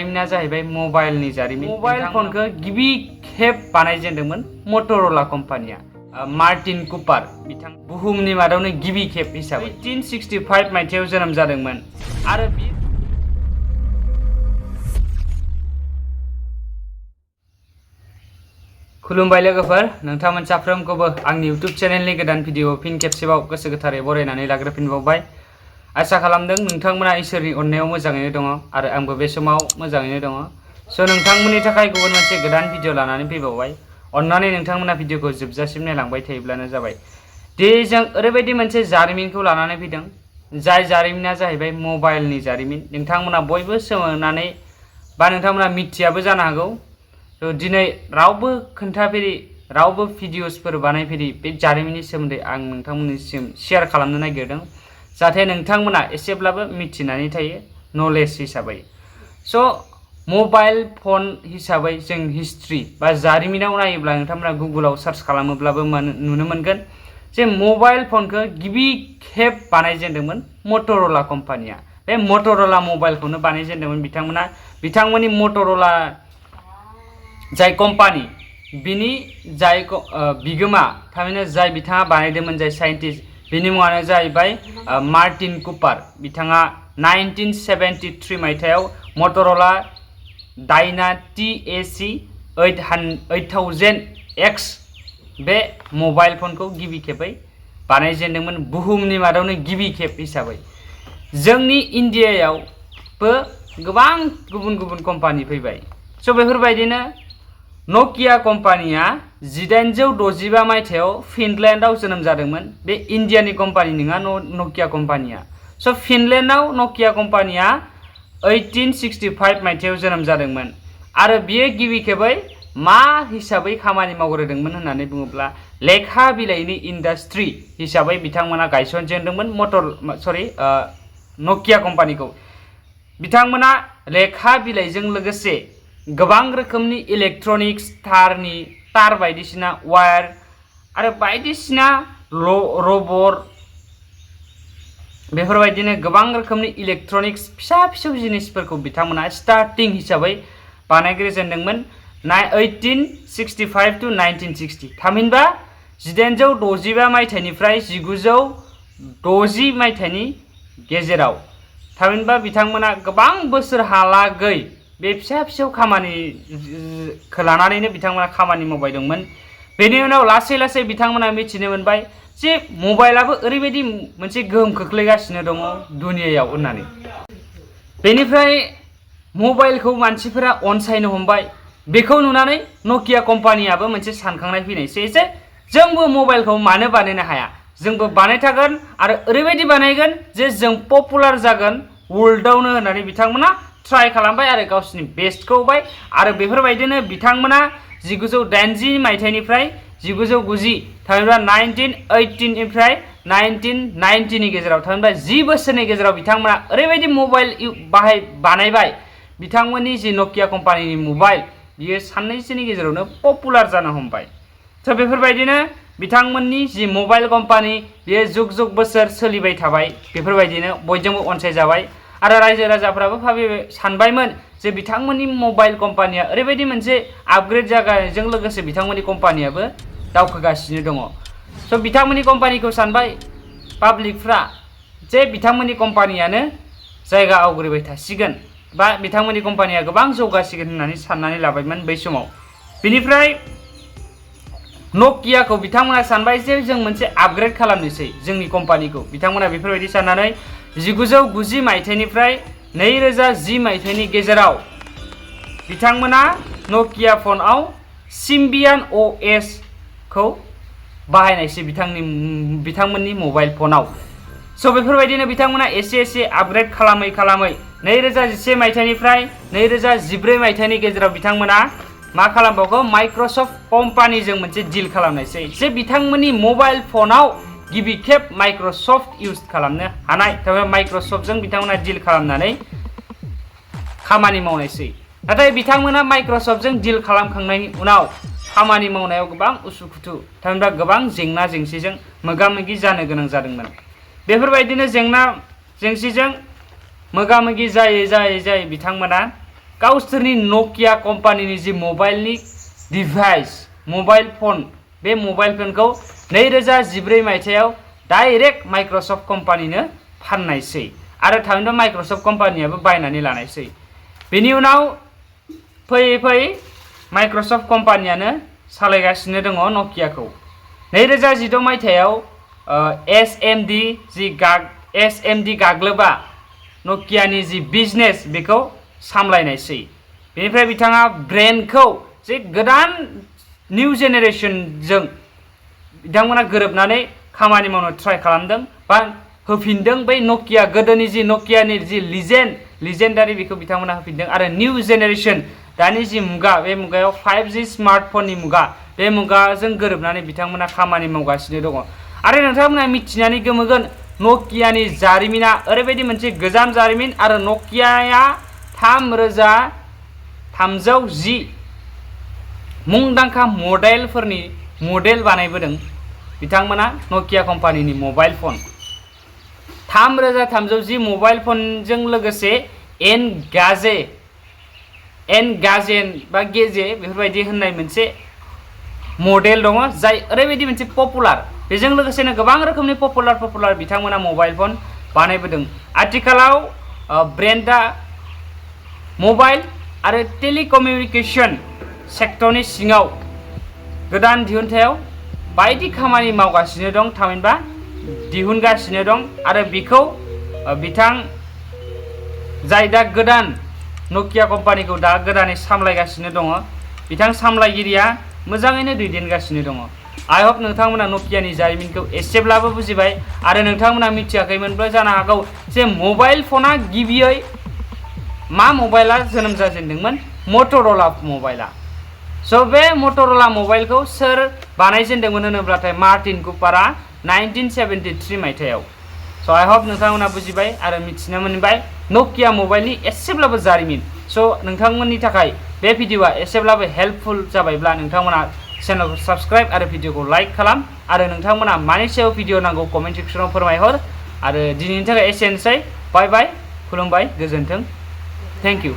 जारिमिना जाहैबाय मबाइलनि जारिमिन। मबाइल फनखौ गिबि खेब बानायजेनदोंमोन मटरला कम्पानिया। मार्टिन कुपार बिथां बुहुमनि मादावनो गिबि खेब हिसाबै 1865 मायथाइयाव जोनोम जादोंमोन आरो खुलुमबाय लोगोफोर, नोंथांमोन साफ्रोमखौबो आंनि YouTube चेनेलनि गोदान भिडिअ फिन खेबसेबाव गोसो गोथारै बरायनानै लाग्रोफिनबावबाय। आसा खालामदों नोंथांमोना इसोरनि अननायाव मोजाङैनो दङ आरो आंबो बे समाव मोजाङैनो दङ। स' नोंथांमोननि थाखाय गुबुन मोनसे गोदान भिडिअ लानानै फैबावबाय। अन्नानै नोंथांमोना भिडिअखौ जोबजासिम नायलांबाय थायोब्लानो जाबाय। दिनै जों ओरैबायदि मोनसे जारिमिनखौ लानानै फैदों, जाय जारिमिना जाहैबाय मबाइलनि जारिमिन। नोंथांमोना बयबो सोमोनानै बा नोंथांमोना मिथियाबो जानो हागौ। दिनै रावबो खोन्थाफेरि, रावबो भिडिअसफोर बानायफेरि बे जारिमिननि सोमोन्दै आं नोंथांमोननिसिम शेयार खालामनो नागिरदों, जाहाथे नोंथांमोना एसेब्लाबो मिथिनानै थायो नलेज हिसाबै। स' मबाइल फन हिसाबै जों हिस्ट्रि बा जारिमिनाव नायोब्ला नोंथांमोना गुगोलाव सार्च खालामोब्लाबो नुनो मोनगोन जे मबाइल फनखौ गिबि खेब बानायजेनदोंमोन मटरला कम्पानिया। बे मटरला मबाइलखौनो बानायजेनदोंमोन बिथांमोना। बिथांमोननि मटरला जाय कम्पानि, बिनि जाय बिगोमा, थारमाने जाय बिथाङा बानायदोंमोन, जाय साइन्टिस्ट, बिनि मुङानो जाहैबाय मार्टिन कुपार। बिथाङा 1973 मायथाइयाव मटरला डायना TAC 8000X बे मबाइल फनखौ गिबि खेबै बानायजेनदोंमोन, बुहुमनि मादावनो गिबि खेब हिसाबै। जोंनि इन्डियायावबो गोबां गुबुन गुबुन कम्पानि फैबाय। स' बेफोरबायदिनो नकिया कम्पानिया 1865 मायथाइयाव फिनलेण्डआव जोनोम जादोंमोन। बे इन्डियानि कम्पानि नङा नकिया कम्पानिया। स' फिनलेण्डआव नकिया कम्पानिया 1865 मायथाइयाव जोनोम जादोंमोन आरो बियो गिबि खेबै मा हिसाबै खामानि मावग्रोदोंमोन होननानै बुङोब्ला लेखा बिलाइनि इन्डास्ट्रि हिसाबै बिथांमोना गायसनजेनदोंमोन नकिया कम्पानिखौ। बिथांमोना लेखा बिलाइजों लोगोसे गोबां रोखोमनि इलेक्ट्रनिक्स, तार बायदिसिना, वायार आरो बायदिसिना रबर, बेफोरबायदिनो गोबां रोखोमनि इलेक्ट्रनिक्स फिसा फिसौ जिनिसफोरखौ बिथांमोना स्टार्टिं हिसाबै बानायग्रोजेनदोंमोन 1865 to 1960। थामहिनबा 1865 मायथाइनिफ्राय 1960 मायथाइनि गेजेराव। थामहिनबा बिथांमोना गोबां बोसोरहालागै बे फिसा फिसौ खामानिखौ लानानैनो बिथांमोना खामानि मावबाय दंमोन। बेनि उनाव लासै लासै बिथांमोना मिथिनो मोनबाय जे मबाइलाबो ओरैबायदि मोनसे गोहोम खोख्लैगासिनो दङ दुनियायाव होननानै। बेनिफ्राय मबाइलखौ मानसिफोरा अनसायनो हमबाय। बेखौ नुनानै नकिया कम्पानियाबो मोनसे सानखांनाय फैनायसै जे जोंबो मबाइलखौ मानो बानायनो हाया, जोंबो बानायथारगोन आरो ओरैबायदि बानायगोन जे जों पपुलार जागोन वर्ल्डआवनो होननानै बिथांमोना ट्राइ खालामबाय आरो गावसिनि बेस्टखौ होबाय। आरो बेफोरबायदिनो बिथांमोना 1980 मायथाइनिफ्राय 1990, थामहिनबा 1918 निफ्राय 1990 नि गेजेराव, थामहिनबा 10 बोसोरनि गेजेराव बिथांमोना ओरैबायदि मबाइल बानायबाय। बिथांमोननि जि नकिया कम्पानिनि मबाइल, बियो साननैसोनि गेजेरावनो पपुलार जानो हमबाय। स' बेफोरबायदिनो बिथांमोननि जि मबाइल कम्पानि, बियो जुग जुग बोसोर सोलिबाय थाबाय। बेफोरबायदिनो बयजोंबो अनसायजाबाय आरो रायजो राजाफ्राबो सानबायमोन जे बिथांमोननि मबाइल कम्पानिया ओरैबायदि मोनसे आपग्रेड जागायनायजों लोगोसे बिथांमोननि कम्पानियाबो दावखोगासिनो दङ। स' बिथांमोननि कम्पानिखौ सानबाय पाब्लिकफ्रा जे बिथांमोननि कम्पानियानो जायगा आवग्रिबाय थासिगोन बा बिथांमोननि कम्पानिया गोबां जौगासिगोन होननानै साननानै लाबायमोन बै समाव। बिनिफ्राय नकियाखौ बिथांमोना सानबाय जे जों मोनसे आपग्रेड खालामनोसै जोंनि कम्पानिखौ। बिथांमोना बेफोरबायदि साननानै 1990 मायथाइनिफ्राय 2010 मायथाइनि गेजेराव बिथांमोना नकिया फनआव सिम्बियान OS खौ बाहायनायसै बिथांमोननि मबाइल फनाव। स' बेफोरबायदिनो बिथांमोना एसे एसे आपग्रेड खालामै 2011 मायथाइनिफ्राय 2014 मायथाइनि गेजेराव बिथांमोना मा खालामबावखो, माइक्रसफ्ट कम्पानिजों मोनसे डिल खालामनायसै जे बिथांमोननि मबाइल फनाव गिबि खेब माइक्रसफ्ट इउज खालामनो हानाय। थारमाने माइक्रसफ्टजों बिथांमोना डिल खालामनानै खामानि मावनायसै। नाथाय बिथांमोना माइक्रसफ्टजों डिल खालामखांनायनि उनाव खामानि मावनायाव गोबां उसुखुथु, थामहिनबा गोबां जेंना जेंसिजों मोगा मोगि जानो गोनां जादोंमोन। बेफोरबायदिनो जेंना जेंसिजों मोगा मोगि जायै बिथांमोना गावसोरनि नकिया कम्पानिनि जि मबाइलनि डिभाइस मबाइल फन बे मबाइल फनखौ 2014 मायथाइयाव डाइरेक्ट माइक्रसफ्ट कम्पानिनो फाननायसै आरो थामहिनबा माइक्रसफ्ट कम्पानियाबो बायनानै लानायसै। बेनि उनाव फैयै फैयै माइक्रसफ्ट कम्पानियानो सालायगासिनो दङ नकियाखौ। 2016 मायथाइयाव एसएमडि गाग्लोबा नकियानि जि बिजनेस बेखौ सामलायनायसै। बेनिफ्राय बिथाङा ब्रेन्डखौ जे गोदान निउ जेनेरेशनजों बिथांमोना गोरोबनानै खामानि मावनो ट्राइ खालामदों बा होफिनदों बै नकिया गोदोनि जि नकियानि जि लिजेन्डारि बेखौ बिथांमोना होफिनदों आरो निउ जेनेरेशन दानि जि मुगा बे मुगायाव 5G स्मार्टफननि मुगा बे मुगाजों गोरोबनानै बिथांमोना खामानि मावगासिनो दङ। आरो नोंथांमोना मिथिनानै गोमोगोन नकियानि जारिमिना ओरैबायदि मोनसे गोजाम जारिमिन आरो नकियाया 3310 मुंदांखा मडेल बानायबोदों बिथांमोना नकिया कम्पानिनि मबाइल फन। 3310 मबाइल फनजों लोगोसे एनगाजेन बा गेजे बेफोरबायदि होननाय मोनसे मडेल दङ जाय ओरैबायदि मोनसे पपुलार। बेजों लोगोसेनो गोबां रोखोमनि पपुलार बिथांमोना मबाइल फन बानायबोदों। आथिखालाव ब्रेन्डआ मबाइल आरो टेलिकमिउनिकेशन सेक्टरनि सिङाव गोदान दिहुनथायाव बायदि खामानि मावगासिनो दं थामहिनबा दिहुनगासिनो दं आरो बेखौ बिथां जाय दा गोदान नकिया कम्पानिखौ दा गोदानै सामलायगासिनो दङ बिथां सामलायगिरिया मोजाङैनो दैदेनगासिनो दङ। आइ हप नोंथांमोना नकियानि जारिमिनखौ एसेब्लाबो बुजिबाय आरो नोंथांमोना मिथियाखैमोनबो जानो हागौ जे मबाइल फना गिबियै मा मबाइला जोनोम जाजेनदोंमोन मटर'ला मबाइला। स' बे मटर'ला मबाइलखौ सोर बानायजेनदोंमोन होनोब्लाथाय मार्टिन कुपारा 1973 मायथाइयाव। स' आइ हप नोंथांमोना बुजिबाय आरो मिथिनो मोनबाय नकिया मबाइलनि एसेब्लाबो जारिमिन। स' नोंथांमोननि थाखाय बे भिडिअआ एसेब्लाबो हेल्पफुल जाबायब्ला नोंथांमोना चेनेलखौ साबस्क्राइब आरो भिडिअखौ लाइक खालाम आरो नोंथांमोना मानि सायाव भिडिअ नांगौ कमेन्ट सेक्सनाव फोरमायहर आरो दिनैनि थाखाय एसेनोसै। बाय बाय, खुलुमबाय, गोजोन्थों, थेंक इउ।